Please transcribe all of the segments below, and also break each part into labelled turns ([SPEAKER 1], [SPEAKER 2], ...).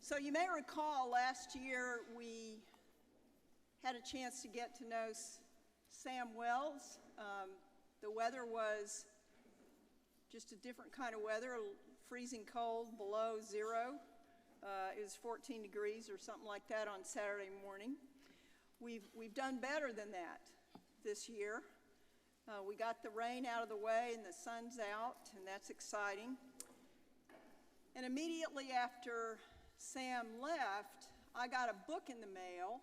[SPEAKER 1] So you may recall last year we had a chance to get to know Sam Wells. The weather was just a different kind of weather, freezing cold, below zero. It was 14 degrees or something like that on Saturday morning. We've done better than that this year. We got the rain out of the way and the sun's out, and that's exciting. And immediately after Sam left, I got a book in the mail,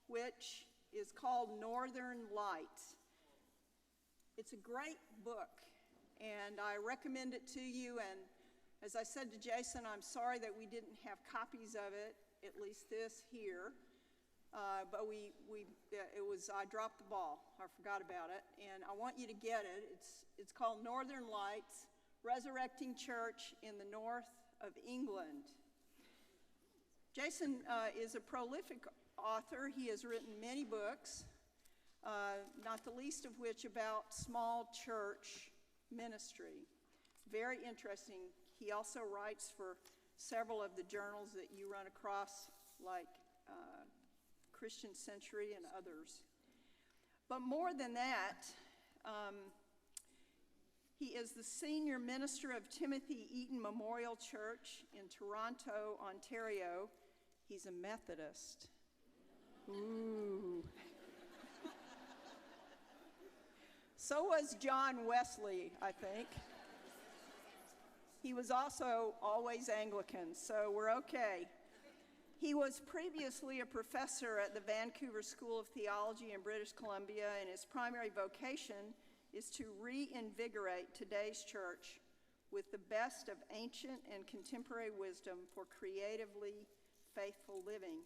[SPEAKER 1] which is called Northern Lights. It's a great book, and I recommend it to you. And as I said to Jason, I'm sorry that we didn't have copies of it, at least this here. But I dropped the ball. I forgot about it, and I want you to get it. It's called Northern Lights, Resurrecting Church in the North of England. Jason is a prolific author. He has written many books, not the least of which about small church ministry. Very interesting. He also writes for several of the journals that you run across, like Christian Century and others. But more than that, he is the senior minister of Timothy Eaton Memorial Church in Toronto, Ontario. He's a Methodist. Ooh. So was John Wesley, I think. He was also always Anglican, so we're okay. He was previously a professor at the Vancouver School of Theology in British Columbia, and his primary vocation is to reinvigorate today's church with the best of ancient and contemporary wisdom for creatively faithful living.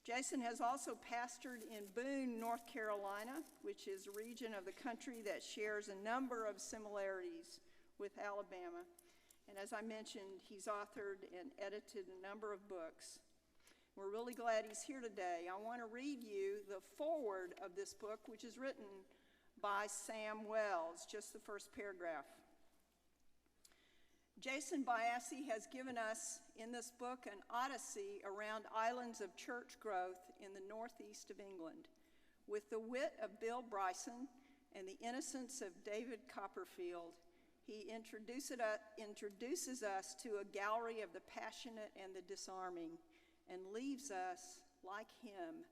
[SPEAKER 1] Jason has also pastored in Boone, North Carolina, which is a region of the country that shares a number of similarities with Alabama. And as I mentioned, he's authored and edited a number of books. We're really glad he's here today. I want to read you the foreword of this book, which is written by Sam Wells, just the first paragraph. Jason Byassee has given us in this book an odyssey around islands of church growth in the northeast of England. With the wit of Bill Bryson and the innocence of David Copperfield, he introduces us to a gallery of the passionate and the disarming, and leaves us, like him,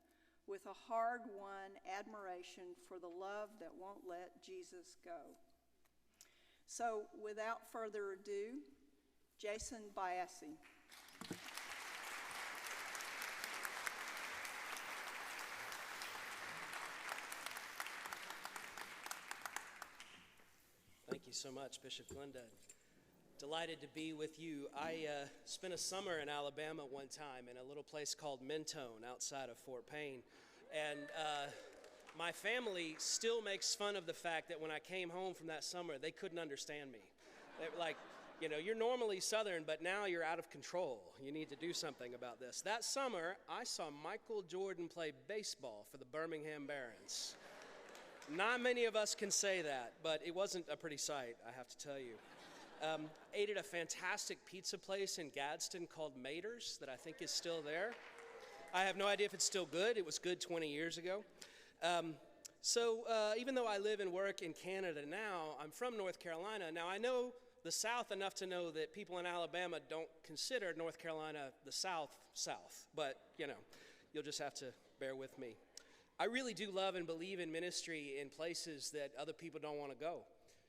[SPEAKER 1] with a hard-won admiration for the love that won't let Jesus go. So, without further ado, Jason Byassee.
[SPEAKER 2] Thank you so much, Bishop Glenda. Delighted to be with you. I spent a summer in Alabama one time in a little place called Mentone outside of Fort Payne. And my family still makes fun of the fact that when I came home from that summer, they couldn't understand me. They were like, you know, you're normally Southern, but now you're out of control. You need to do something about this. That summer, I saw Michael Jordan play baseball for the Birmingham Barons. Not many of us can say that, but it wasn't a pretty sight, I have to tell you. Ate at a fantastic pizza place in Gadsden called Mater's that I think is still there. I have no idea if it's still good. It was good 20 years ago. So even though I live and work in Canada now, I'm from North Carolina. Now I know the South enough to know that people in Alabama don't consider North Carolina the South, but you know, you'll just have to bear with me. I really do love and believe in ministry in places that other people don't want to go,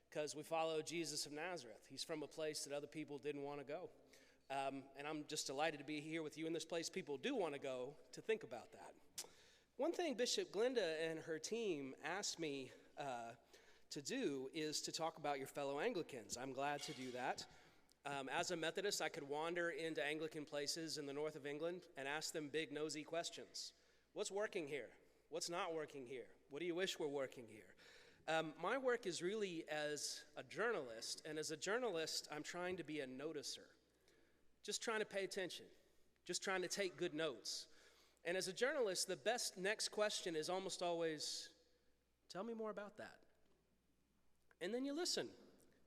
[SPEAKER 2] because we follow Jesus of Nazareth. He's from a place that other people didn't want to go. And I'm just delighted to be here with you in this place people do want to go, to think about that. One thing Bishop Glenda and her team asked me to do is to talk about your fellow Anglicans. I'm glad to do that. As a Methodist, I could wander into Anglican places in the north of England and ask them big, nosy questions. What's working here? What's not working here? What do you wish were working here? My work is really as a journalist, and as a journalist, I'm trying to be a noticer. Just trying to pay attention, just trying to take good notes. And as a journalist, the best next question is almost always, tell me more about that. And then you listen.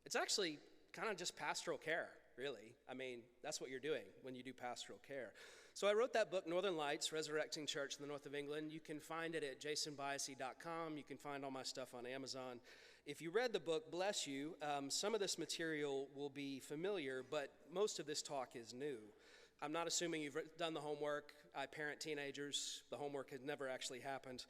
[SPEAKER 2] It's actually kind of just pastoral care. really. I mean, that's what you're doing when you do pastoral care. So I wrote that book, Northern Lights, Resurrecting Church in the North of England. You can find it at jasonbyassee.com. You can find all my stuff on Amazon. If you read the book, bless you. Some of this material will be familiar, but most of this talk is new. I'm not assuming you've done the homework. I parent teenagers. The homework has never actually happened.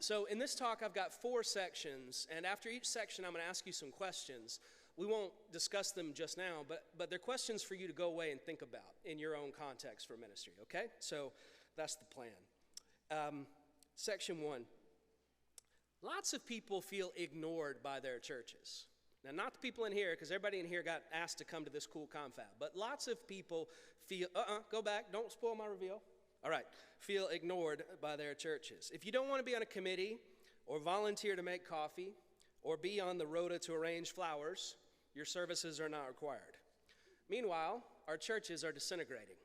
[SPEAKER 2] So in this talk, I've got 4 sections, and after each section, I'm going to ask you some questions. We won't discuss them just now, but they're questions for you to go away and think about in your own context for ministry, okay? So that's the plan. Section 1. Lots of people feel ignored by their churches. Now, not the people in here, because everybody in here got asked to come to this cool confab, but lots of people feel, go back, don't spoil my reveal. All right, feel ignored by their churches. If you don't want to be on a committee or volunteer to make coffee or be on the rota to arrange flowers, your services are not required. Meanwhile, our churches are disintegrating.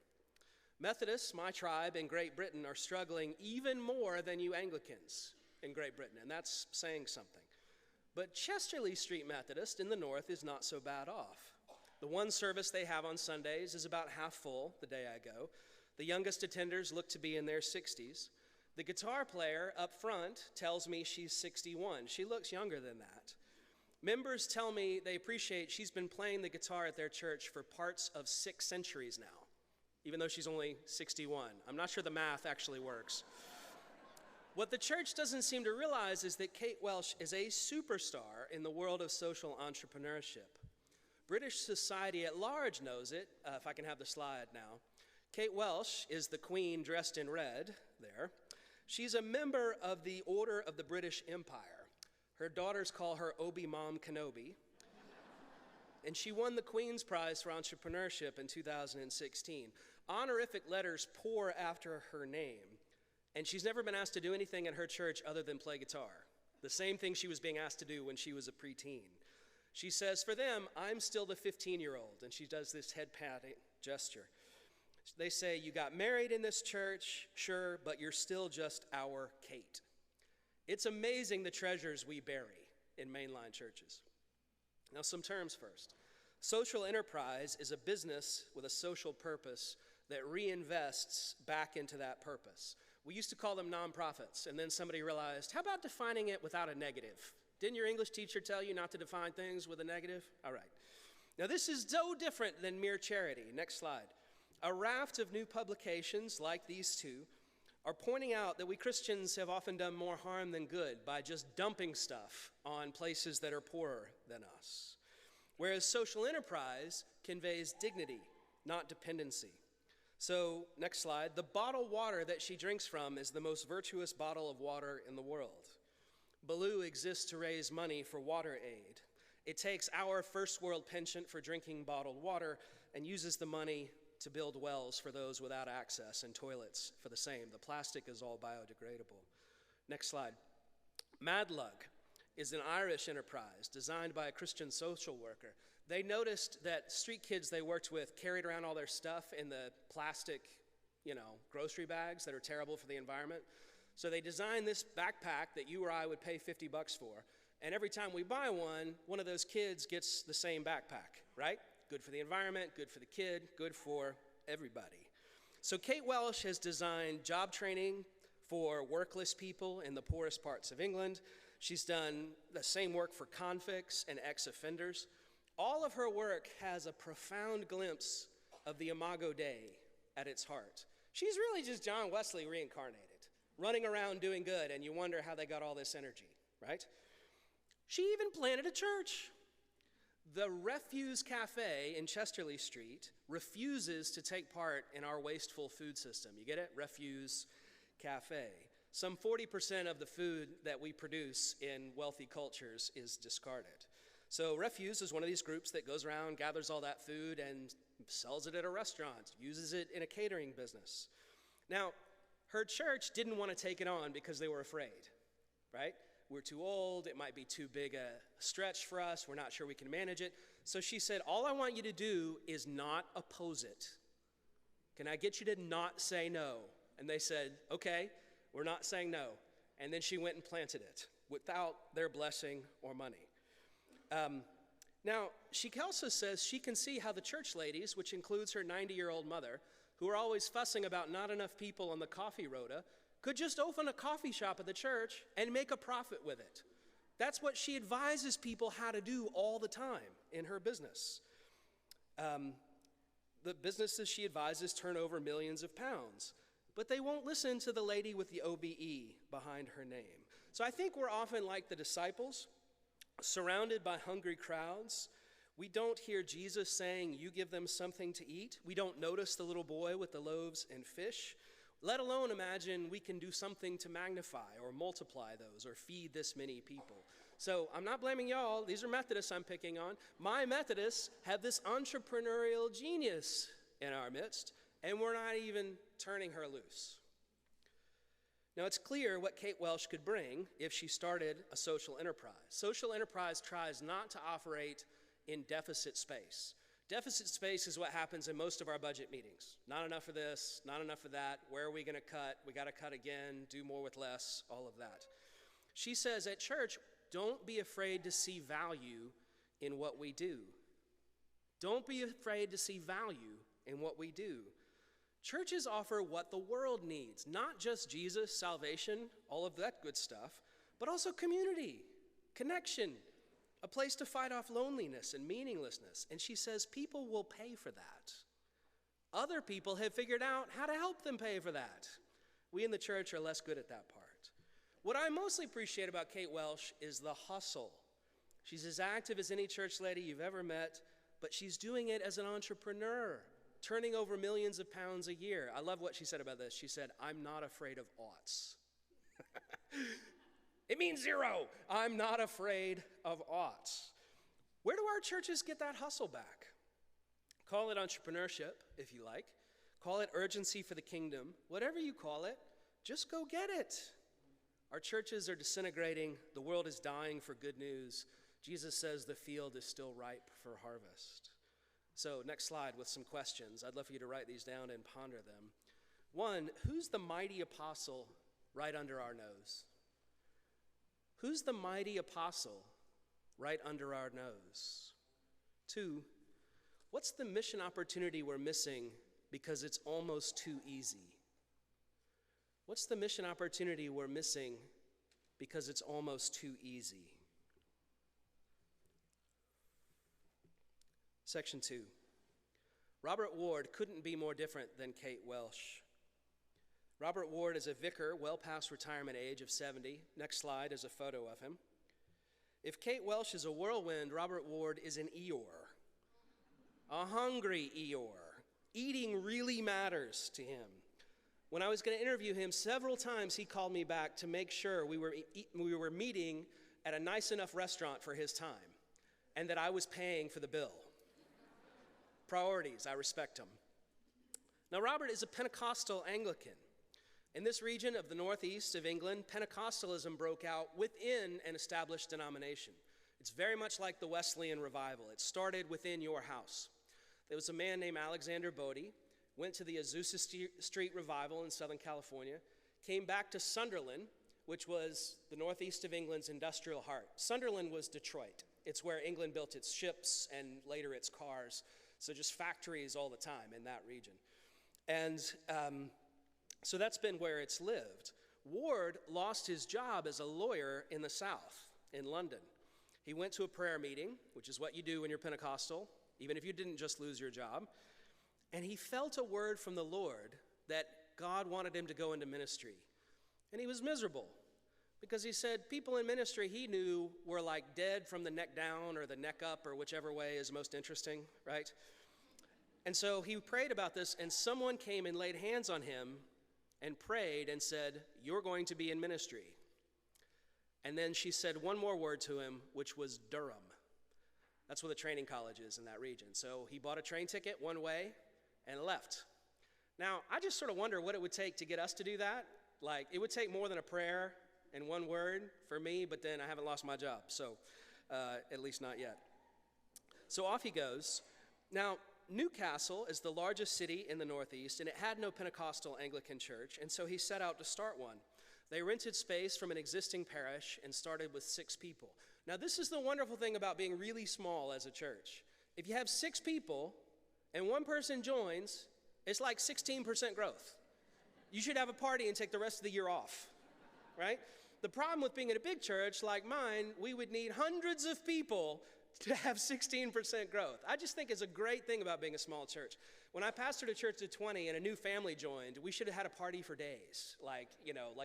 [SPEAKER 2] Methodists, my tribe in Great Britain, are struggling even more than you Anglicans in Great Britain, and that's saying something. But Chesterley Street Methodist in the north is not so bad off. The one service they have on Sundays is about half full the day I go. The youngest attenders look to be in their 60s. The guitar player up front tells me she's 61. She looks younger than that. Members tell me they appreciate she's been playing the guitar at their church for parts of 6 centuries now, even though she's only 61. I'm not sure the math actually works. What the church doesn't seem to realize is that Kate Welch is a superstar in the world of social entrepreneurship. British society at large knows it. If I can have the slide now. Kate Welch is the queen dressed in red there. She's a member of the Order of the British Empire. Her daughters call her Obi-Mom Kenobi. And she won the Queen's Prize for Entrepreneurship in 2016. Honorific letters pour after her name. And she's never been asked to do anything at her church other than play guitar. The same thing she was being asked to do when she was a preteen. She says, for them, I'm still the 15-year-old. And she does this head-patting gesture. They say, you got married in this church, sure, but you're still just our Kate. It's amazing the treasures we bury in mainline churches. Now, some terms first. Social enterprise is a business with a social purpose that reinvests back into that purpose. We used to call them nonprofits, and then somebody realized, how about defining it without a negative? Didn't your English teacher tell you not to define things with a negative? All right. Now, this is so different than mere charity. Next slide. A raft of new publications like these 2 are pointing out that we Christians have often done more harm than good by just dumping stuff on places that are poorer than us. Whereas social enterprise conveys dignity, not dependency. So, next slide. The bottled water that she drinks from is the most virtuous bottle of water in the world. Baloo exists to raise money for water aid. It takes our first world penchant for drinking bottled water and uses the money to build wells for those without access and toilets for the same. The plastic is all biodegradable. Next slide. Madlug is an Irish enterprise designed by a Christian social worker. They noticed that street kids they worked with carried around all their stuff in the plastic, grocery bags that are terrible for the environment. So they designed this backpack that you or I would pay $50 for. And every time we buy one of those kids gets the same backpack, right? Good for the environment, good for the kid, good for everybody. So Kate Welch has designed job training for workless people in the poorest parts of England. She's done the same work for convicts and ex-offenders. All of her work has a profound glimpse of the Imago Dei at its heart. She's really just John Wesley reincarnated, running around doing good, and you wonder how they got all this energy, right? She even planted a church. The Refuse Cafe in Chesterley Street refuses to take part in our wasteful food system. You get it? Refuse Cafe. Some 40% of the food that we produce in wealthy cultures is discarded. So Refuse is one of these groups that goes around, gathers all that food, and sells it at a restaurant, uses it in a catering business. Now, her church didn't want to take it on because they were afraid, right? We're too old, it might be too big a stretch for us, we're not sure we can manage it. So she said, all I want you to do is not oppose it. Can I get you to not say no? And they said, okay, we're not saying no. And then she went and planted it without their blessing or money. Now, she also says she can see how the church ladies, which includes her 90-year-old mother, who are always fussing about not enough people on the coffee rota, could just open a coffee shop at the church and make a profit with it. That's what she advises people how to do all the time in her business. The businesses she advises turn over millions of pounds, but they won't listen to the lady with the OBE behind her name. So I think we're often like the disciples, surrounded by hungry crowds. We don't hear Jesus saying, "You give them something to eat." We don't notice the little boy with the loaves and fish, let alone imagine we can do something to magnify or multiply those or feed this many people. So I'm not blaming y'all. These are Methodists I'm picking on. My Methodists have this entrepreneurial genius in our midst, and we're not even turning her loose. Now, it's clear what Kate Welch could bring if she started a social enterprise. Social enterprise tries not to operate in deficit space. Deficit space is what happens in most of our budget meetings. Not enough of this, not enough of that. Where are we going to cut? We got to cut again, do more with less, all of that. She says at church, don't be afraid to see value in what we do. Don't be afraid to see value in what we do. Churches offer what the world needs, not just Jesus, salvation, all of that good stuff, but also community, connection, a place to fight off loneliness and meaninglessness. And she says people will pay for that. Other people have figured out how to help them pay for that. We in the church are less good at that part. What I mostly appreciate about Kate Welch is the hustle. She's as active as any church lady you've ever met, but she's doing it as an entrepreneur, turning over millions of pounds a year. I love what she said about this. She said, "I'm not afraid of aughts." It means zero. I'm not afraid of aughts. Where do our churches get that hustle back? Call it entrepreneurship, if you like. Call it urgency for the kingdom. Whatever you call it, just go get it. Our churches are disintegrating. The world is dying for good news. Jesus says the field is still ripe for harvest. So next slide with some questions. I'd love for you to write these down and ponder them. One, who's the mighty apostle right under our nose? Who's the mighty apostle right under our nose? Two, what's the mission opportunity we're missing because it's almost too easy? What's the mission opportunity we're missing because it's almost too easy? Section 2. Robert Ward couldn't be more different than Kate Welch. Robert Ward is a vicar, well past retirement age of 70. Next slide is a photo of him. If Kate Welch is a whirlwind, Robert Ward is an Eeyore, a hungry Eeyore. Eating really matters to him. When I was going to interview him, several times he called me back to make sure we were meeting at a nice enough restaurant for his time and that I was paying for the bill. Priorities, I respect him. Now, Robert is a Pentecostal Anglican. In this region of the northeast of England, Pentecostalism broke out within an established denomination. It's very much like the Wesleyan revival. It started within your house. There was a man named Alexander Bodie, went to the Azusa Street revival in Southern California, came back to Sunderland, which was the northeast of England's industrial heart. Sunderland was Detroit. It's where England built its ships and later its cars. So just factories all the time in that region. And so that's been where it's lived. Ward lost his job as a lawyer in the South, in London. He went to a prayer meeting, which is what you do when you're Pentecostal, even if you didn't just lose your job. And he felt a word from the Lord that God wanted him to go into ministry. And he was miserable because he said people in ministry he knew were like dead from the neck down or the neck up or whichever way is most interesting, right? And so he prayed about this, and someone came and laid hands on him and prayed and said, "You're going to be in ministry." And then she said one more word to him, which was Durham. That's where the training college is in that region. So he bought a train ticket one way and left. Now, I just sort of wonder what it would take to get us to do that. Like, it would take more than a prayer and one word for me, but then I haven't lost my job, so at least not yet. So off he goes. Now, Newcastle is the largest city in the Northeast, and it had no Pentecostal Anglican church, and so he set out to start one. They rented space from an existing parish and started with 6 people. Now, this is the wonderful thing about being really small as a church. If you have 6 people and one person joins, it's like 16% growth. You should have a party and take the rest of the year off, right? The problem with being in a big church like mine, we would need hundreds of people to have 16% growth. I just think it's a great thing about being a small church. When I pastored a church of 20 and a new family joined, we should have had a party for days. Like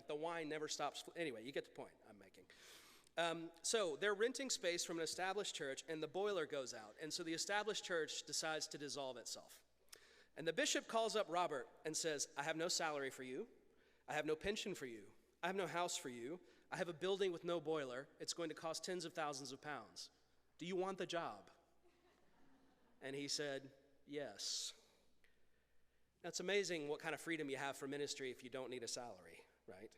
[SPEAKER 2] the wine never stops. Anyway, you get the point I'm making. So they're renting space from an established church, and the boiler goes out. And so the established church decides to dissolve itself. And the bishop calls up Robert and says, I have no salary for you. I have no pension for you. I have no house for you. I have a building with no boiler. It's going to cost tens of thousands of pounds. Do you want the job? And he said, yes. That's amazing what kind of freedom you have for ministry if you don't need a salary, right?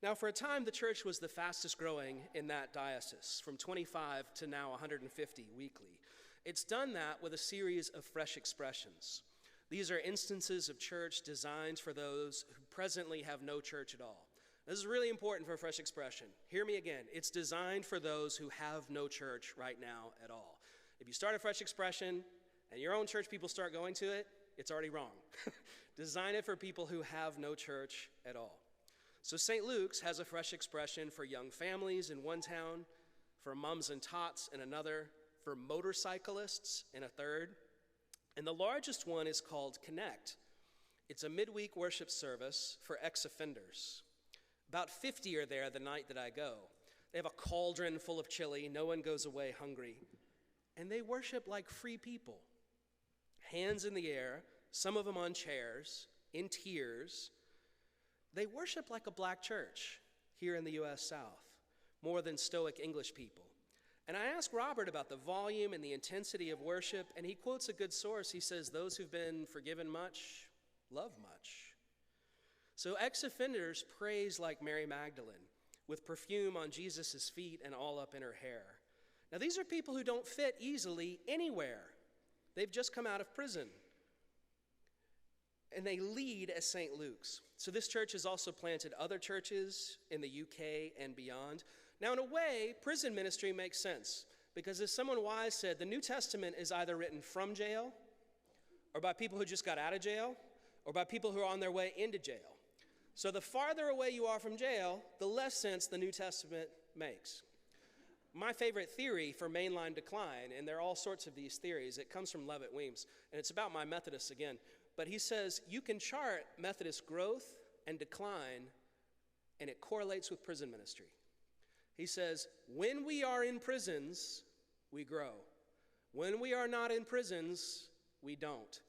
[SPEAKER 2] Now, for a time, the church was the fastest growing in that diocese, from 25 to now 150 weekly. It's done that with a series of fresh expressions. These are instances of church designed for those who presently have no church at all. This is really important for a fresh expression. Hear me again. It's designed for those who have no church right now at all. If you start a fresh expression and your own church people start going to it, it's already wrong. Design it for people who have no church at all. So St. Luke's has a fresh expression for young families in one town, for mums and tots in another, for motorcyclists in a third. And the largest one is called Connect. It's a midweek worship service for ex-offenders. About 50 are there the night that I go. They have a cauldron full of chili. No one goes away hungry. And they worship like free people. Hands in the air, some of them on chairs, in tears. They worship like a black church here in the U.S. South, more than stoic English people. And I asked Robert about the volume and the intensity of worship, and he quotes a good source. He says, those who've been forgiven much, love much. So ex-offenders praise like Mary Magdalene, with perfume on Jesus' feet and all up in her hair. Now, these are people who don't fit easily anywhere. They've just come out of prison. And they lead as St. Luke's. So this church has also planted other churches in the UK and beyond. Now, in a way, prison ministry makes sense, because as someone wise said, the New Testament is either written from jail, or by people who just got out of jail, or by people who are on their way into jail. So the farther away you are from jail, the less sense the New Testament makes. My favorite theory for mainline decline, and there are all sorts of these theories, it comes from Levitt Weems, and it's about my Methodists again, but he says you can chart Methodist growth and decline, and it correlates with prison ministry. He says, when we are in prisons, we grow. When we are not in prisons, we don't.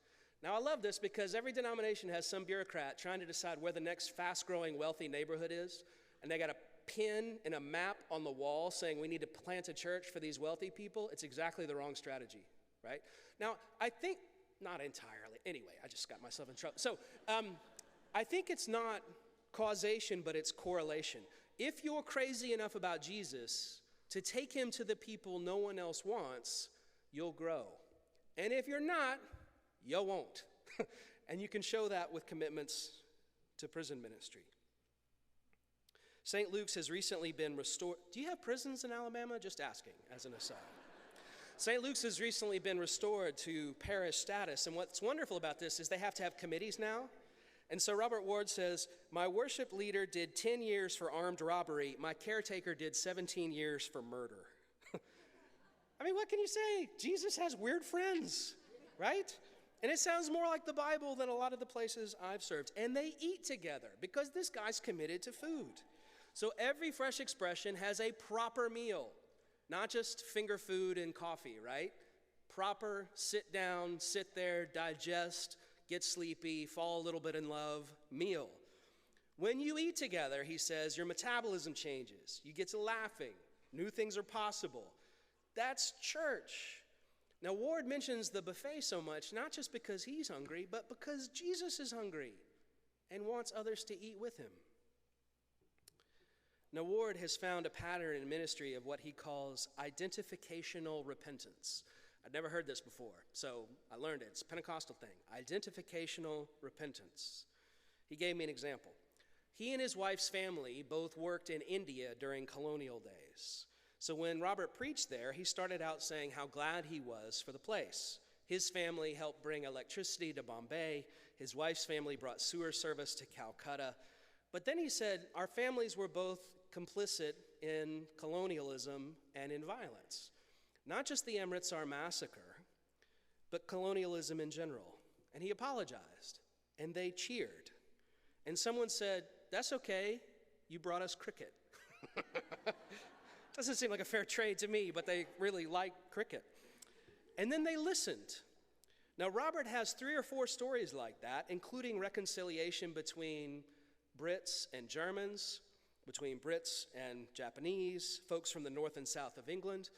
[SPEAKER 2] Now, I love this because every denomination has some bureaucrat trying to decide where the next fast-growing, wealthy neighborhood is, and they got a pin and a map on the wall saying we need to plant a church for these wealthy people. It's exactly the wrong strategy, right? Now, I think, not entirely. Anyway, I just got myself in trouble. So, I think it's not causation, but it's correlation. If you're crazy enough about Jesus to take him to the people no one else wants, you'll grow. And if you're not, you won't. And you can show that with commitments to prison ministry. St. Luke's has recently been restored. Do you have prisons in Alabama? Just asking, as an aside. St. Luke's has recently been restored to parish status. And what's wonderful about this is they have to have committees now. And so Robert Ward says, my worship leader did 10 years for armed robbery. My caretaker did 17 years for murder. I mean, what can you say? Jesus has weird friends, right? And it sounds more like the Bible than a lot of the places I've served. And they eat together because this guy's committed to food. So every fresh expression has a proper meal, not just finger food and coffee, right? Proper sit down, sit there, digest, get sleepy, fall a little bit in love, meal. When you eat together, he says, your metabolism changes. You get to laughing. New things are possible. That's church. Now, Ward mentions the buffet so much, not just because he's hungry, but because Jesus is hungry and wants others to eat with him. Now, Ward has found a pattern in ministry of what he calls identificational repentance. I'd never heard this before, so I learned it. It's a Pentecostal thing. Identificational repentance. He gave me an example. He and his wife's family both worked in India during colonial days. So when Robert preached there, he started out saying how glad he was for the place. His family helped bring electricity to Bombay. His wife's family brought sewer service to Calcutta. But then he said, our families were both complicit in colonialism and in violence. Not just the Amritsar massacre, but colonialism in general. And he apologized, and they cheered. And someone said, that's okay, you brought us cricket. Doesn't seem like a fair trade to me, but they really like cricket. And then they listened. Now, Robert has 3 or 4 stories like that, including reconciliation between Brits and Germans, between Brits and Japanese, folks from the north and south of England.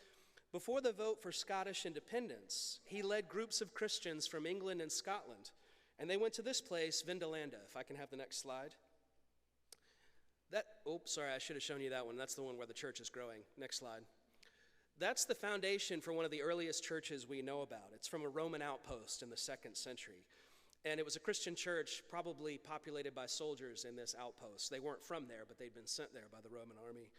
[SPEAKER 2] Before the vote for Scottish independence, he led groups of Christians from England and Scotland, and they went to this place, Vindolanda. If I can have the next slide. Sorry, I should have shown you that one. That's the one where the church is growing. Next slide. That's the foundation for one of the earliest churches we know about. It's from a Roman outpost in the 2nd century. And it was a Christian church, probably populated by soldiers in this outpost. They weren't from there, but they'd been sent there by the Roman army.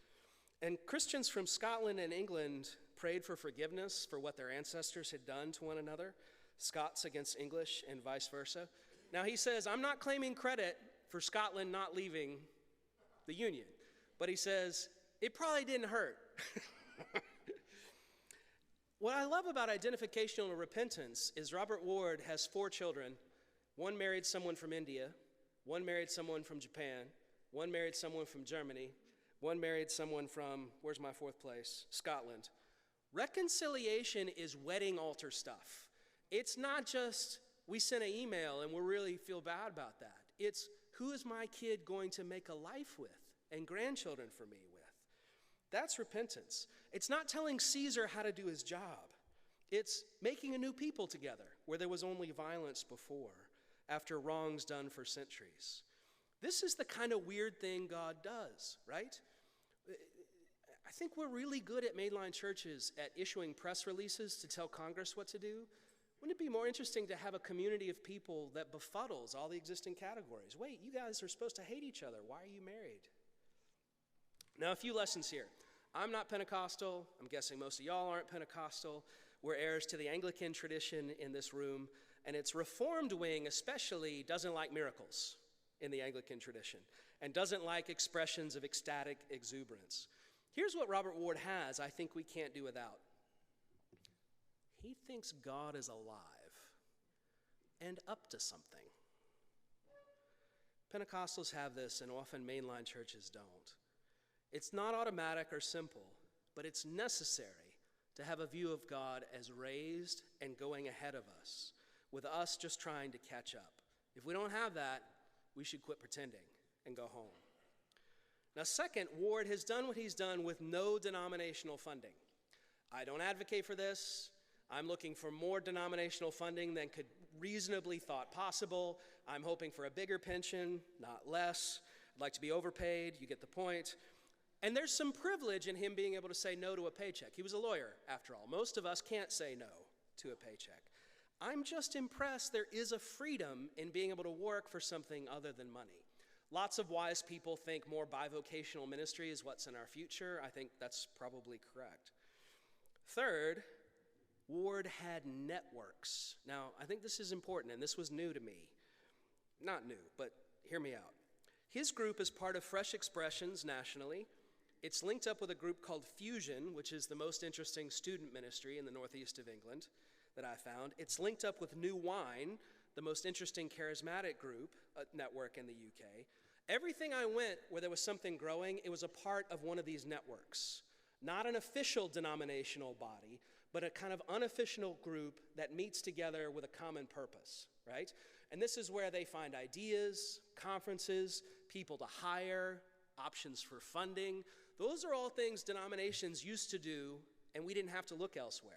[SPEAKER 2] And Christians from Scotland and England prayed for forgiveness for what their ancestors had done to one another, Scots against English and vice versa. Now he says, I'm not claiming credit for Scotland not leaving the Union, but he says, it probably didn't hurt. What I love about identificational repentance is Robert Ward has 4 children. One married someone from India, one married someone from Japan, one married someone from Germany, one married someone from, where's my 4th place? Scotland. Reconciliation is wedding altar stuff. It's not just we sent an email and we really feel bad about that. It's who is my kid going to make a life with and grandchildren for me with? That's repentance. It's not telling Caesar how to do his job. It's making a new people together where there was only violence before, after wrongs done for centuries. This is the kind of weird thing God does, right? I think we're really good at mainline churches at issuing press releases to tell Congress what to do. Wouldn't it be more interesting to have a community of people that befuddles all the existing categories? Wait, you guys are supposed to hate each other. Why are you married? Now, a few lessons here. I'm not Pentecostal. I'm guessing most of y'all aren't Pentecostal. We're heirs to the Anglican tradition in this room, and its Reformed wing especially doesn't like miracles in the Anglican tradition and doesn't like expressions of ecstatic exuberance. Here's what Robert Ward has I think we can't do without. He thinks God is alive and up to something. Pentecostals have this, and often mainline churches don't. It's not automatic or simple, but it's necessary to have a view of God as raised and going ahead of us, with us just trying to catch up. If we don't have that, we should quit pretending and go home. Now, second, Ward has done what he's done with no denominational funding. I don't advocate for this. I'm looking for more denominational funding than could reasonably thought possible. I'm hoping for a bigger pension, not less. I'd like to be overpaid. You get the point. And there's some privilege in him being able to say no to a paycheck. He was a lawyer, after all. Most of us can't say no to a paycheck. I'm just impressed there is a freedom in being able to work for something other than money. Lots of wise people think more bivocational ministry is what's in our future. I think that's probably correct. Third, Ward had networks. Now, I think this is important, and this was new to me. Not new, but hear me out. His group is part of Fresh Expressions nationally. It's linked up with a group called Fusion, which is the most interesting student ministry in the northeast of England that I found. It's linked up with New Wine, the most interesting charismatic group network in the UK. Everything I went where there was something growing, it was a part of one of these networks. Not an official denominational body, but a kind of unofficial group that meets together with a common purpose, right? And this is where they find ideas, conferences, people to hire, options for funding. Those are all things denominations used to do, and we didn't have to look elsewhere.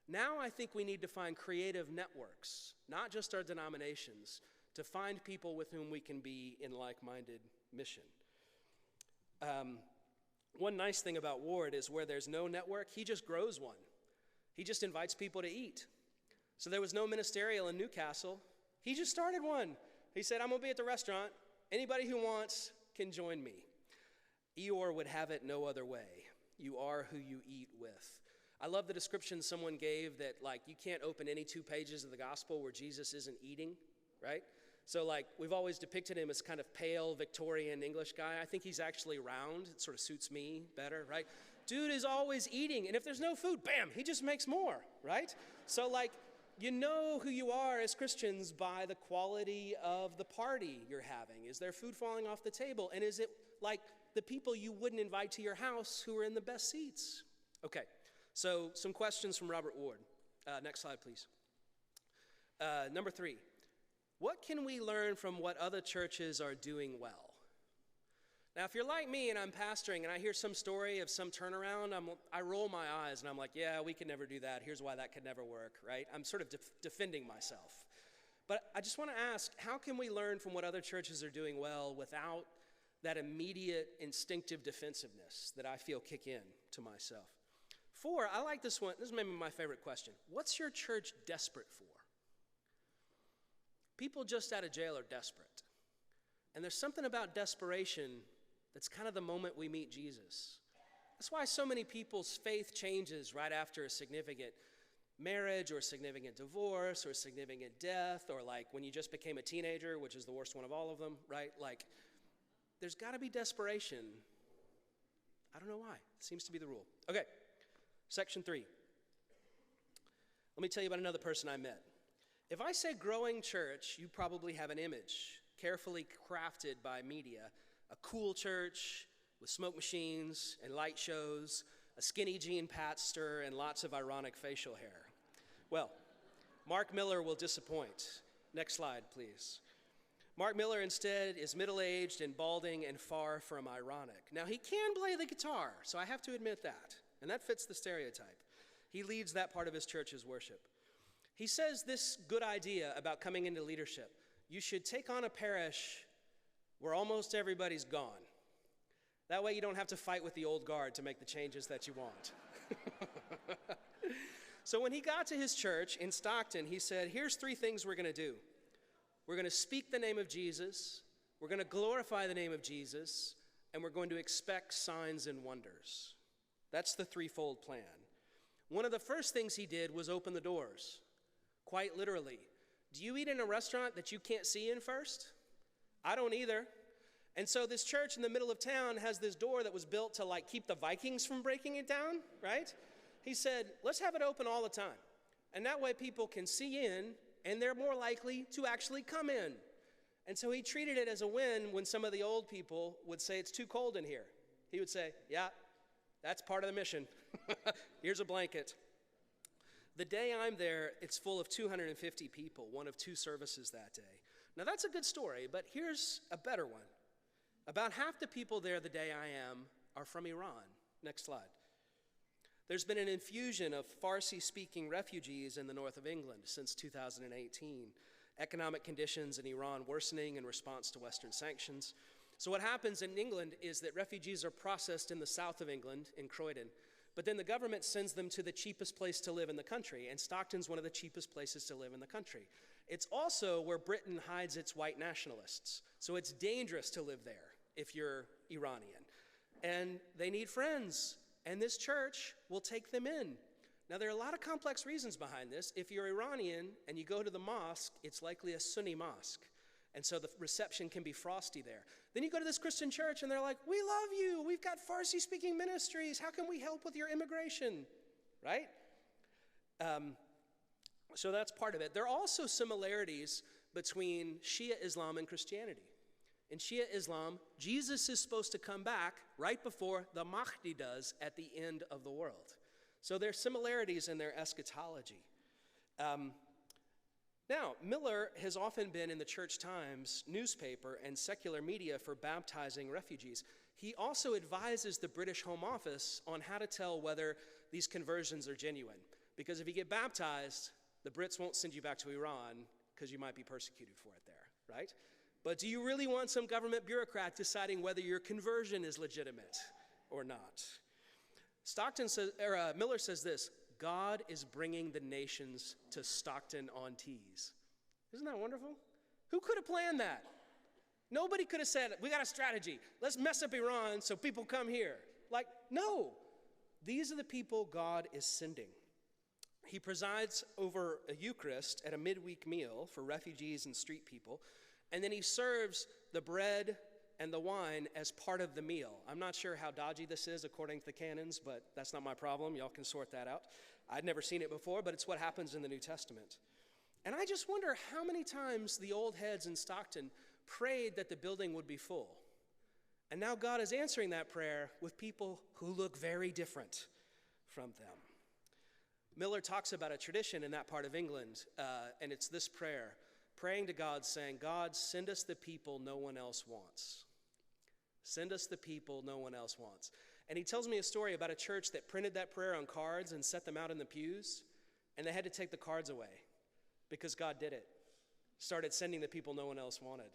[SPEAKER 2] Now I think we need to find creative networks, not just our denominations, to find people with whom we can be in like-minded mission. One nice thing about Ward is where there's no network, he just grows one. He just invites people to eat. So there was no ministerial in Newcastle. He just started one. He said, I'm going to be at the restaurant. Anybody who wants, can join me. Eeyore would have it no other way. You are who you eat with. I love the description someone gave that, like, you can't open any 2 pages of the gospel where Jesus isn't eating, right? So, like, we've always depicted him as kind of pale Victorian English guy. I think he's actually round. It sort of suits me better, right? Dude is always eating, and if there's no food, bam, he just makes more, right? So, like, you know who you are as Christians by the quality of the party you're having. Is there food falling off the table? And is it like the people you wouldn't invite to your house who are in the best seats? Okay, so some questions from Robert Ward. Next slide, please. Number 3, what can we learn from what other churches are doing well? Now, if you're like me and I'm pastoring and I hear some story of some turnaround, I roll my eyes and I'm like, yeah, we could never do that. Here's why that could never work, right? I'm sort of defending myself. But I just want to ask, how can we learn from what other churches are doing well without that immediate instinctive defensiveness that I feel kick in to myself? 4, I like this one. This is maybe my favorite question. What's your church desperate for? People just out of jail are desperate. And there's something about desperation that's kind of the moment we meet Jesus. That's why so many people's faith changes right after a significant marriage or a significant divorce or a significant death, or like when you just became a teenager, which is the worst one of all of them, right? Like, there's got to be desperation. I don't know why. It seems to be the rule. Okay, section 3. Let me tell you about another person I met. If I say growing church, you probably have an image carefully crafted by media. A cool church with smoke machines and light shows, a skinny jean pastor, and lots of ironic facial hair. Well, Mark Miller will disappoint. Next slide, please. Mark Miller instead is middle-aged and balding and far from ironic. Now, he can play the guitar, so I have to admit that, and that fits the stereotype. He leads that part of his church's worship. He says this good idea about coming into leadership: you should take on a parish where almost everybody's gone. That way you don't have to fight with the old guard to make the changes that you want. So when he got to his church in Stockton, he said, here's 3 things we're going to do. We're going to speak the name of Jesus, we're going to glorify the name of Jesus, and we're going to expect signs and wonders. That's the threefold plan. One of the first things he did was open the doors, quite literally. Do you eat in a restaurant that you can't see in first? I don't either. And so this church in the middle of town has this door that was built to like keep the Vikings from breaking it down, right? He said, let's have it open all the time. And that way people can see in and they're more likely to actually come in. And so he treated it as a win when some of the old people would say it's too cold in here. He would say, yeah, that's part of the mission. Here's a blanket. The day I'm there, it's full of 250 people, one of 2 services that day. Now, that's a good story, but here's a better one. About half the people there the day I am are from Iran. Next slide. There's been an infusion of Farsi-speaking refugees in the north of England since 2018. Economic conditions in Iran worsening in response to Western sanctions. So what happens in England is that refugees are processed in the south of England, in Croydon, but then the government sends them to the cheapest place to live in the country, and Stockton's one of the cheapest places to live in the country. It's also where Britain hides its white nationalists, so it's dangerous to live there if you're Iranian. And they need friends, and this church will take them in. Now, there are a lot of complex reasons behind this. If you're Iranian and you go to the mosque, it's likely a Sunni mosque, and so the reception can be frosty there. Then you go to this Christian church, and they're like, we love you. We've got Farsi-speaking ministries. How can we help with your immigration, right? So that's part of it. There are also similarities between Shia Islam and Christianity. In Shia Islam, Jesus is supposed to come back right before the Mahdi does at the end of the world. So there are similarities in their eschatology. Now, Miller has often been in the Church Times newspaper and secular media for baptizing refugees. He also advises the British Home Office on how to tell whether these conversions are genuine. Because if you get baptized, the Brits won't send you back to Iran because you might be persecuted for it there, right? But do you really want some government bureaucrat deciding whether your conversion is legitimate or not? Miller says this: God is bringing the nations to Stockton-on-Tees. Isn't that wonderful? Who could have planned that? Nobody could have said, we got a strategy. Let's mess up Iran so people come here. Like, no. These are the people God is sending. He presides over a Eucharist at a midweek meal for refugees and street people, and then he serves the bread and the wine as part of the meal. I'm not sure how dodgy this is according to the canons, but that's not my problem. Y'all can sort that out. I'd never seen it before, but it's what happens in the New Testament. And I just wonder how many times the old heads in Stockton prayed that the building would be full. And now God is answering that prayer with people who look very different from them. Miller talks about a tradition in that part of England, and it's this prayer, praying to God, saying, God, send us the people no one else wants. Send us the people no one else wants. And he tells me a story about a church that printed that prayer on cards and set them out in the pews, and they had to take the cards away because God did it. Started sending the people no one else wanted.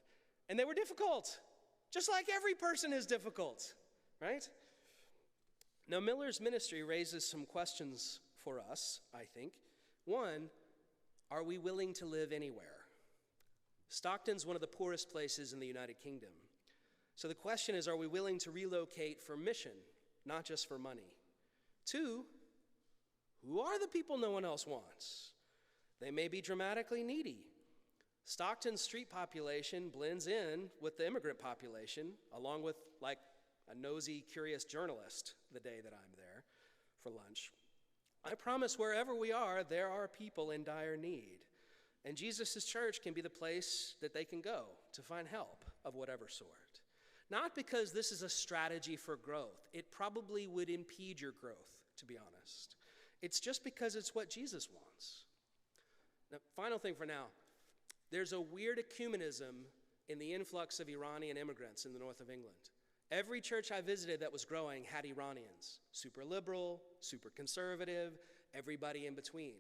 [SPEAKER 2] And they were difficult, just like every person is difficult, right? Now, Miller's ministry raises some questions for us, I think. One, are we willing to live anywhere? Stockton's one of the poorest places in the United Kingdom. So the question is, are we willing to relocate for mission, not just for money? Two, who are the people no one else wants? They may be dramatically needy. Stockton's street population blends in with the immigrant population, along with like a nosy, curious journalist the day that I'm there for lunch. I promise wherever we are, there are people in dire need. And Jesus' church can be the place that they can go to find help of whatever sort. Not because this is a strategy for growth. It probably would impede your growth, to be honest. It's just because it's what Jesus wants. Now, final thing for now. There's a weird ecumenism in the influx of Iranian immigrants in the north of England. Every church I visited that was growing had Iranians. Super liberal, super conservative, everybody in between.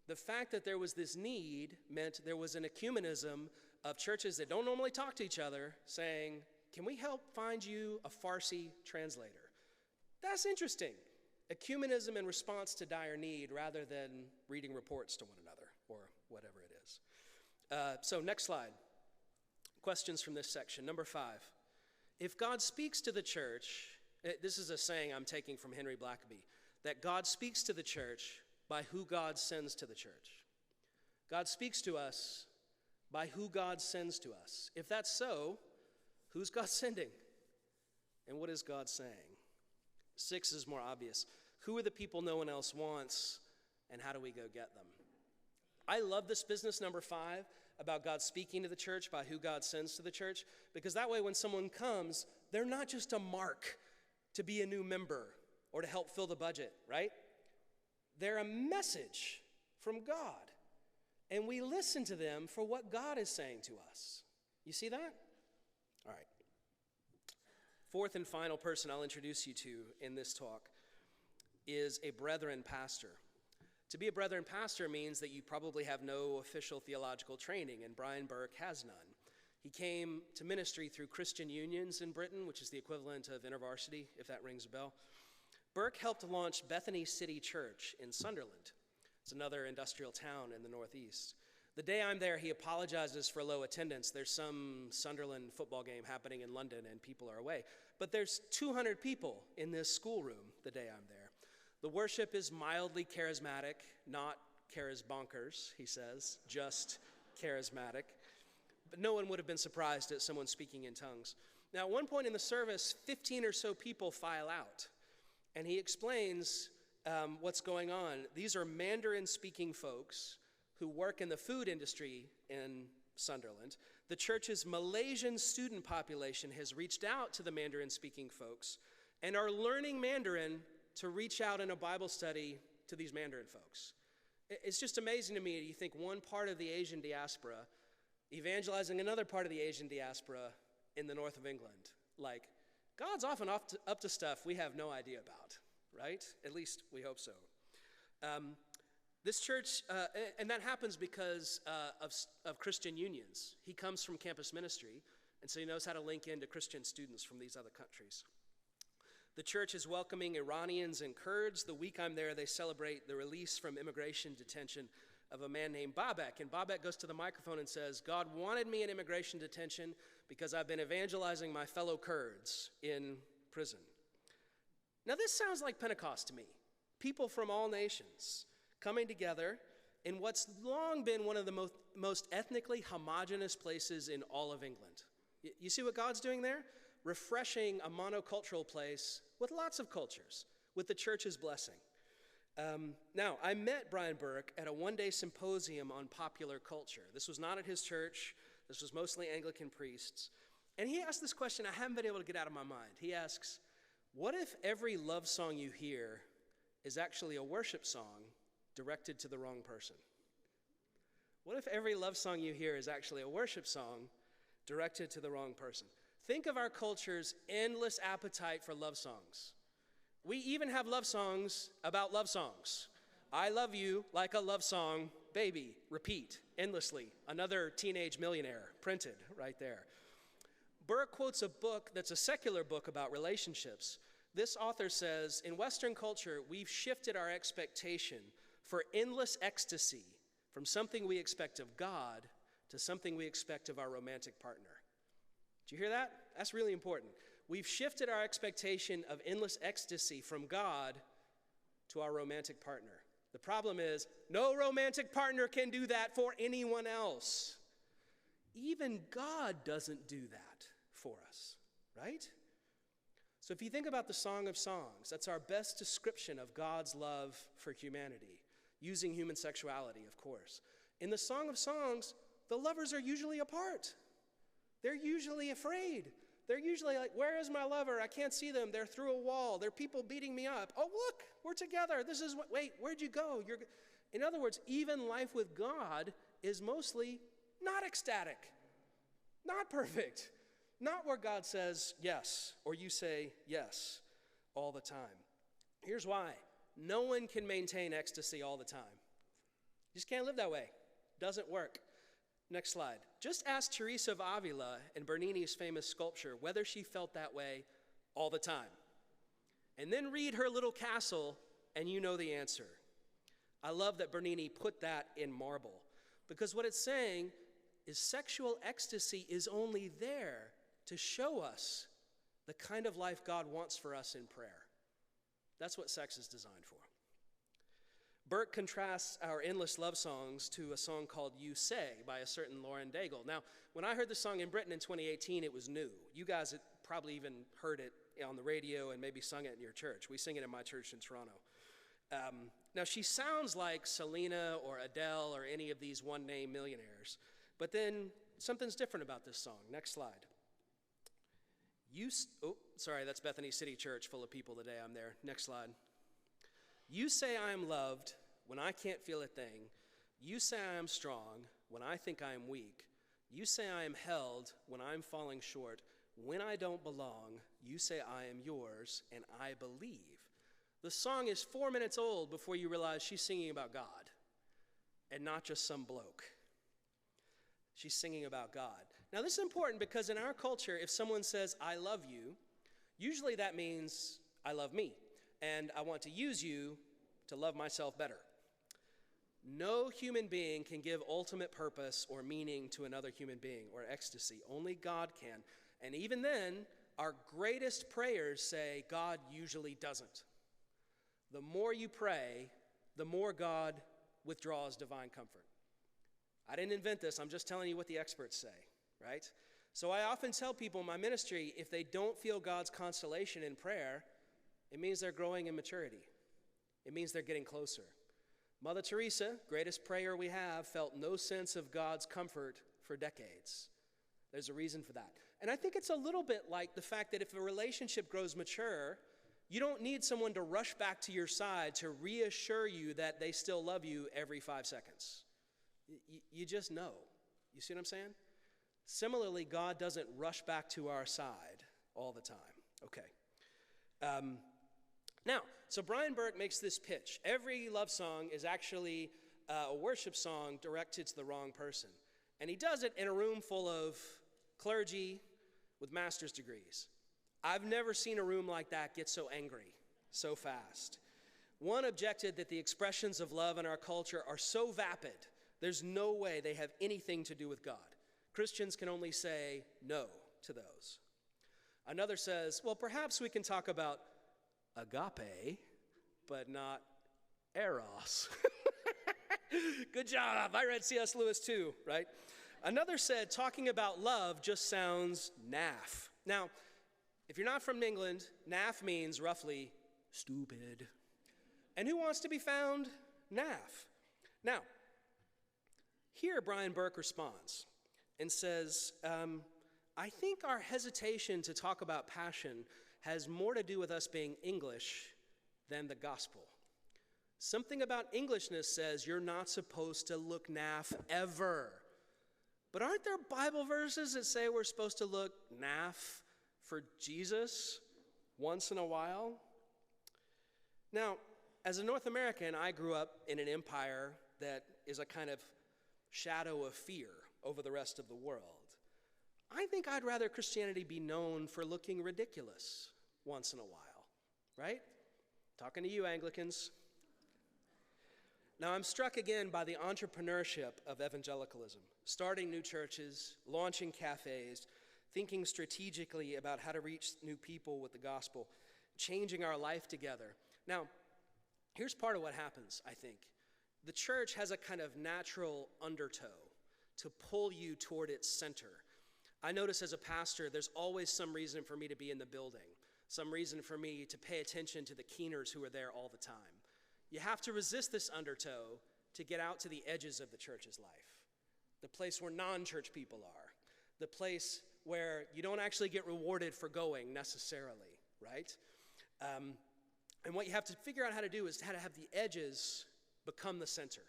[SPEAKER 2] The fact that there was this need meant there was an ecumenism of churches that don't normally talk to each other saying, can we help find you a Farsi translator? That's interesting. Ecumenism in response to dire need rather than reading reports to one another or whatever it is. So next slide. Questions from this section. Number 5. If God speaks to the church, this is a saying I'm taking from Henry Blackaby, that God speaks to the church by who God sends to the church. God speaks to us by who God sends to us. If that's so, who's God sending? And what is God saying? 6 is more obvious. Who are the people no one else wants, and how do we go get them? I love this business, number 5, about God speaking to the church by who God sends to the church, because that way when someone comes, they're not just a mark to be a new member or to help fill the budget, right? They're a message from God, and we listen to them for what God is saying to us. You see that? All right. 4th and final person I'll introduce you to in this talk is a brethren pastor. To be a brethren pastor means that you probably have no official theological training, and Brian Burke has none. He came to ministry through Christian unions in Britain, which is the equivalent of InterVarsity, if that rings a bell. Burke helped launch Bethany City Church in Sunderland. It's another industrial town in the northeast. The day I'm there, he apologizes for low attendance. There's some Sunderland football game happening in London, and people are away. But there's 200 people in this schoolroom the day I'm there. The worship is mildly charismatic, not charisbonkers, he says, just charismatic. But no one would have been surprised at someone speaking in tongues. Now, at one point in the service, 15 or so people file out, and he explains what's going on. These are Mandarin-speaking folks who work in the food industry in Sunderland. The church's Malaysian student population has reached out to the Mandarin-speaking folks and are learning Mandarin to reach out in a Bible study to these Mandarin folks. It's just amazing to me. You think one part of the Asian diaspora evangelizing another part of the Asian diaspora in the north of England. Like, God's often up to stuff we have no idea about, right? At least we hope so. This church, and that happens because of Christian unions. He comes from campus ministry, and so he knows how to link into Christian students from these other countries. The church is welcoming Iranians and Kurds. The week I'm there, they celebrate the release from immigration detention of a man named Babek. And Babek goes to the microphone and says, God wanted me in immigration detention because I've been evangelizing my fellow Kurds in prison. Now this sounds like Pentecost to me. People from all nations coming together in what's long been one of the most ethnically homogenous places in all of England. You see what God's doing there? Refreshing a monocultural place with lots of cultures, with the church's blessing. Now, I met Brian Burke at a one-day symposium on popular culture. This was not at his church. This was mostly Anglican priests. And he asked this question I haven't been able to get out of my mind. He asks, what if every love song you hear is actually a worship song directed to the wrong person? What if every love song you hear is actually a worship song directed to the wrong person? Think of our culture's endless appetite for love songs. We even have love songs about love songs. I love you like a love song, baby, repeat endlessly. Another teenage millionaire printed right there. Burke quotes a book that's a secular book about relationships. This author says, in Western culture, we've shifted our expectation for endless ecstasy from something we expect of God to something we expect of our romantic partner. Do you hear that? That's really important. We've shifted our expectation of endless ecstasy from God to our romantic partner. The problem is, no romantic partner can do that for anyone else. Even God doesn't do that for us, right? So if you think about the Song of Songs, that's our best description of God's love for humanity, using human sexuality, of course. In the Song of Songs, the lovers are usually apart. They're usually afraid. They're usually like, where is my lover? I can't see them. They're through a wall. There are people beating me up. Oh, look, we're together. This is what, wait, where'd you go? In other words, even life with God is mostly not ecstatic, not perfect, not where God says yes, or you say yes all the time. Here's why. No one can maintain ecstasy all the time. You just can't live that way. Doesn't work. Next slide. Just ask Teresa of Avila in Bernini's famous sculpture whether she felt that way all the time. And then read her little castle, and you know the answer. I love that Bernini put that in marble, because what it's saying is sexual ecstasy is only there to show us the kind of life God wants for us in prayer. That's what sex is designed for. Burke contrasts our endless love songs to a song called You Say by a certain Lauren Daigle. Now, when I heard the song in Britain in 2018, it was new. You guys had probably even heard it on the radio and maybe sung it in your church. We sing it in my church in Toronto. Now, she sounds like Selena or Adele or any of these one-name millionaires. But then something's different about this song. Next slide. Sorry, that's Bethany City Church full of people today. I'm there. Next slide. You say I am loved when I can't feel a thing. You say I am strong when I think I am weak. You say I am held when I'm falling short. When I don't belong, you say I am yours, and I believe. The song is 4 minutes old before you realize she's singing about God and not just some bloke. She's singing about God. Now this is important because in our culture, if someone says, I love you, usually that means I love me. And I want to use you to love myself better. No human being can give ultimate purpose or meaning to another human being or ecstasy. Only God can. And even then, our greatest prayers say God usually doesn't. The more you pray, the more God withdraws divine comfort. I didn't invent this. I'm just telling you what the experts say, right? So I often tell people in my ministry, if they don't feel God's consolation in prayer, it means they're growing in maturity. It means they're getting closer. Mother Teresa, greatest prayer we have, felt no sense of God's comfort for decades. There's a reason for that. And I think it's a little bit like the fact that if a relationship grows mature, you don't need someone to rush back to your side to reassure you that they still love you every 5 seconds. You just know. You see what I'm saying? Similarly, God doesn't rush back to our side all the time. Okay. Now, so Brian Burke makes this pitch. Every love song is actually a worship song directed to the wrong person. And he does it in a room full of clergy with master's degrees. I've never seen a room like that get so angry so fast. One objected that the expressions of love in our culture are so vapid, there's no way they have anything to do with God. Christians can only say no to those. Another says, well, perhaps we can talk about agape, but not eros. Good job. I read C.S. Lewis too, right? Another said talking about love just sounds naff. Now, if you're not from England, naff means roughly stupid. And who wants to be found naff? Now, here Brian Burke responds and says, I think our hesitation to talk about passion has more to do with us being English than the gospel. Something about Englishness says you're not supposed to look naff ever. But aren't there Bible verses that say we're supposed to look naff for Jesus once in a while? Now, as a North American, I grew up in an empire that is a kind of shadow of fear over the rest of the world. I think I'd rather Christianity be known for looking ridiculous once in a while, right? Talking to you, Anglicans. Now, I'm struck again by the entrepreneurship of evangelicalism, starting new churches, launching cafes, thinking strategically about how to reach new people with the gospel, changing our life together. Now, here's part of what happens, I think. The church has a kind of natural undertow to pull you toward its center. I notice as a pastor, there's always some reason for me to be in the building, some reason for me to pay attention to the keeners who are there all the time. You have to resist this undertow to get out to the edges of the church's life, the place where non-church people are, the place where you don't actually get rewarded for going necessarily, right? And what you have to figure out how to do is how to have the edges become the center.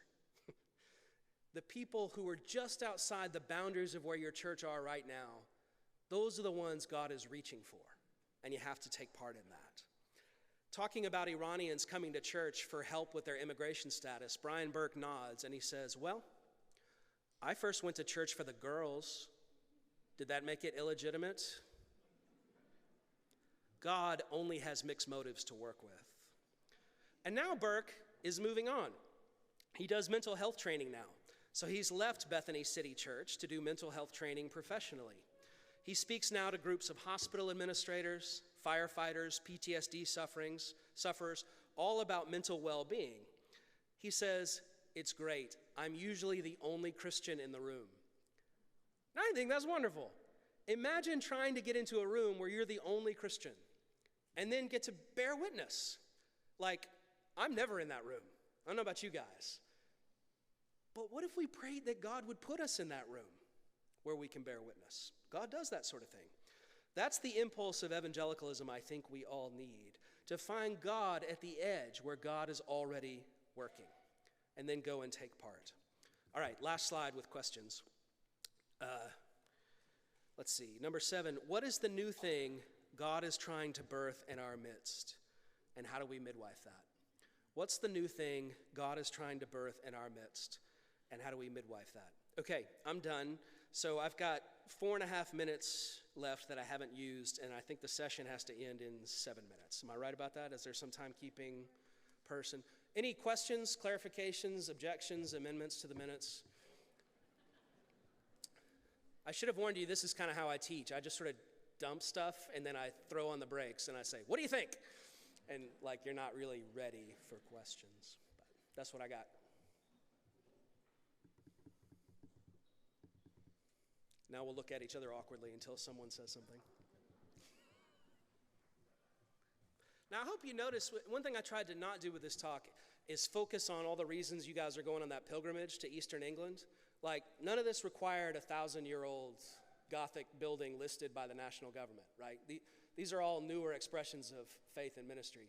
[SPEAKER 2] The people who are just outside the boundaries of where your church are right now, those are the ones God is reaching for, and you have to take part in that. Talking about Iranians coming to church for help with their immigration status, Brian Burke nods and he says, well, I first went to church for the girls. Did that make it illegitimate? God only has mixed motives to work with. And now Burke is moving on. He does mental health training now. So he's left Bethany City Church to do mental health training professionally. He speaks now to groups of hospital administrators, firefighters, PTSD sufferers, all about mental well-being. He says, it's great. I'm usually the only Christian in the room. And I think that's wonderful. Imagine trying to get into a room where you're the only Christian and then get to bear witness. Like, I'm never in that room. I don't know about you guys. But what if we prayed that God would put us in that room where we can bear witness? God does that sort of thing. That's the impulse of evangelicalism I think we all need, to find God at the edge where God is already working, and then go and take part. All right, last slide with questions. Let's see, number 7, what is the new thing God is trying to birth in our midst, and how do we midwife that? What's the new thing God is trying to birth in our midst, and how do we midwife that? Okay, I'm done. So I've got 4.5 minutes left that I haven't used, and I think the session has to end in 7 minutes. Am I right about that? Is there some timekeeping person? Any questions, clarifications, objections, amendments to the minutes? I should have warned you, this is kind of how I teach. I just sort of dump stuff, and then I throw on the brakes, and I say, what do you think? And like, you're not really ready for questions. But that's what I got. Now we'll look at each other awkwardly until someone says something. Now I hope you notice, one thing I tried to not do with this talk is focus on all the reasons you guys are going on that pilgrimage to Eastern England. Like, none of this required a 1,000-year-old Gothic building listed by the national government, right? These are all newer expressions of faith and ministry.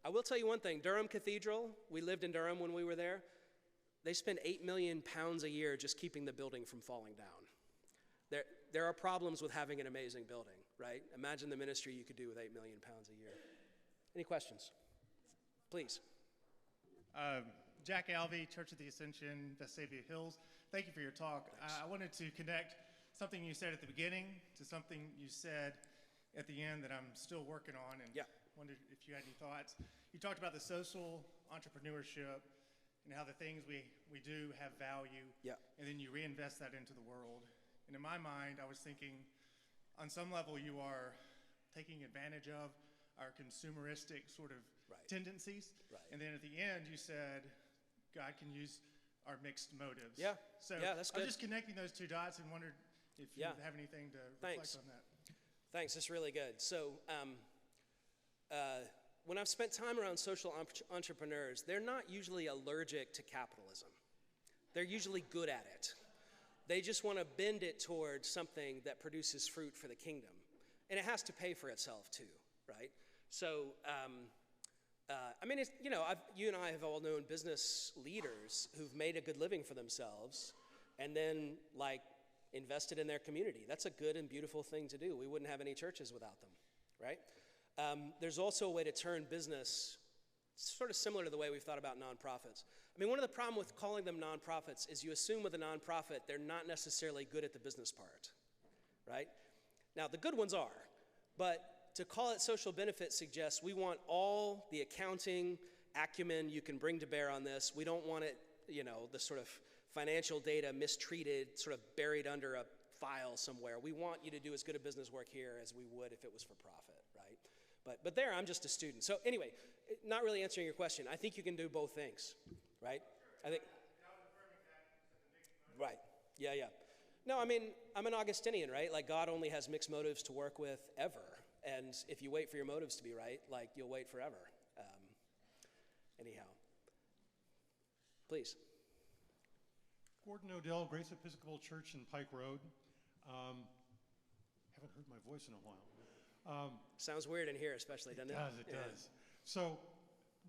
[SPEAKER 2] I will tell you one thing, Durham Cathedral, we lived in Durham when we were there. They spend £8 million a year just keeping the building from falling down. There are problems with having an amazing building, right? Imagine the ministry you could do with £8 million a year. Any questions? Please.
[SPEAKER 3] Jack Alvey, Church of the Ascension, Vestavia Hills. Thank you for your talk. I wanted to connect something you said at the beginning to something you said at the end that I'm still working on. And
[SPEAKER 2] yeah.
[SPEAKER 3] wondered if you had any thoughts. You talked about the social entrepreneurship and how the things we do have value,
[SPEAKER 2] Yeah.
[SPEAKER 3] and then you reinvest that into the world. And in my mind, I was thinking, on some level, you are taking advantage of our consumeristic sort of
[SPEAKER 2] Right.
[SPEAKER 3] tendencies.
[SPEAKER 2] Right.
[SPEAKER 3] And then at the end, you said, God can use our mixed motives.
[SPEAKER 2] Yeah.
[SPEAKER 3] So
[SPEAKER 2] Yeah, that's
[SPEAKER 3] I was
[SPEAKER 2] good.
[SPEAKER 3] just connecting those two dots and wondered if you
[SPEAKER 2] Yeah.
[SPEAKER 3] have anything to
[SPEAKER 2] Thanks.
[SPEAKER 3] reflect on that.
[SPEAKER 2] Thanks, that's really good. So when I've spent time around social entrepreneurs, they're not usually allergic to capitalism. They're usually good at it. They just want to bend it towards something that produces fruit for the kingdom. And it has to pay for itself too, right? So, I mean, it's, you and I have all known business leaders who've made a good living for themselves and then, invested in their community. That's a good and beautiful thing to do. We wouldn't have any churches without them, right? There's also a way to turn business sort of similar to the way we've thought about nonprofits. I mean, one of the problems with calling them nonprofits is you assume with a nonprofit they're not necessarily good at the business part, right? Now, the good ones are, but to call it social benefit suggests we want all the accounting acumen you can bring to bear on this. We don't want it, the sort of financial data mistreated, sort of buried under a file somewhere. We want you to do as good a business work here as we would if it was for profit, right? But there, I'm just a student. So anyway, not really answering your question. I think you can do both things, right? I think. Right. Yeah, yeah. No, I mean, I'm an Augustinian, right? Like, God only has mixed motives to work with ever. And if you wait for your motives to be right, you'll wait forever. Anyhow. Please.
[SPEAKER 4] Gordon Odell, Grace Episcopal Church in Pike Road. Haven't heard my voice in a while.
[SPEAKER 2] Sounds weird in here, especially, doesn't it?
[SPEAKER 4] It does. So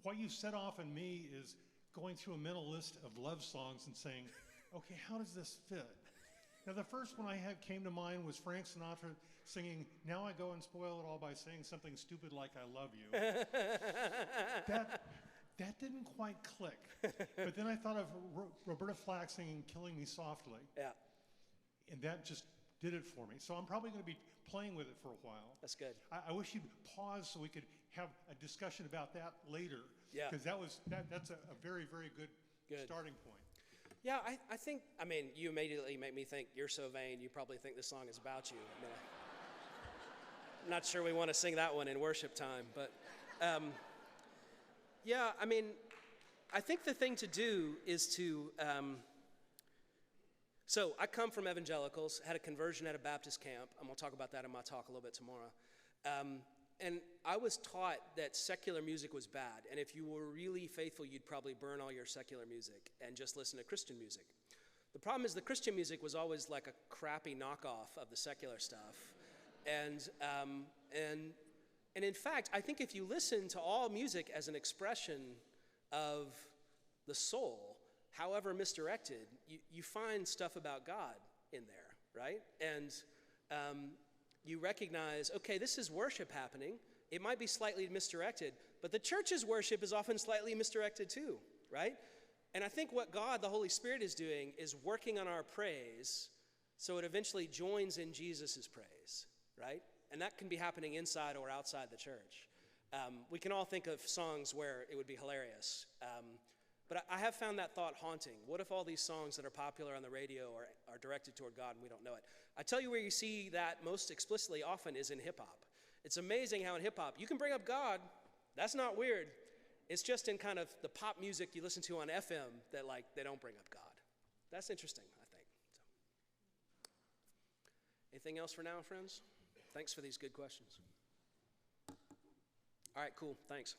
[SPEAKER 4] what you set off in me is going through a mental list of love songs and saying, okay, how does this fit? Now, the first one I had came to mind was Frank Sinatra singing, "Now I Go and Spoil It All by Saying Something Stupid Like I Love You." That didn't quite click. But then I thought of Roberta Flack singing "Killing Me Softly."
[SPEAKER 2] Yeah.
[SPEAKER 4] And that just did it for me. So I'm probably going to be playing with it for a while.
[SPEAKER 2] That's good.
[SPEAKER 4] I wish you'd pause so we could have a discussion about that later.
[SPEAKER 2] Yeah.
[SPEAKER 4] Because that's a very, very good starting point.
[SPEAKER 2] Yeah, I think, you immediately make me think, you're so vain, you probably think this song is about you. I'm not sure we want to sing that one in worship time, but yeah, I think the thing to do is to, so I come from evangelicals, had a conversion at a Baptist camp. I'm going to talk about that in my talk a little bit tomorrow. And I was taught that secular music was bad, and if you were really faithful, you'd probably burn all your secular music and just listen to Christian music. The problem is the Christian music was always like a crappy knockoff of the secular stuff. And in fact, I think if you listen to all music as an expression of the soul, however misdirected, you find stuff about God in there, right? And you recognize, okay, this is worship happening. It might be slightly misdirected, but the church's worship is often slightly misdirected too, right? And I think what God, the Holy Spirit, is doing is working on our praise so it eventually joins in Jesus' praise, right? And that can be happening inside or outside the church. We can all think of songs where it would be hilarious. But I have found that thought haunting. What if all these songs that are popular on the radio are directed toward God and we don't know it? I tell you where you see that most explicitly often is in hip-hop. It's amazing how in hip-hop, you can bring up God. That's not weird. It's just in kind of the pop music you listen to on FM that they don't bring up God. That's interesting, I think. So. Anything else for now, friends? Thanks for these good questions. All right, cool. Thanks.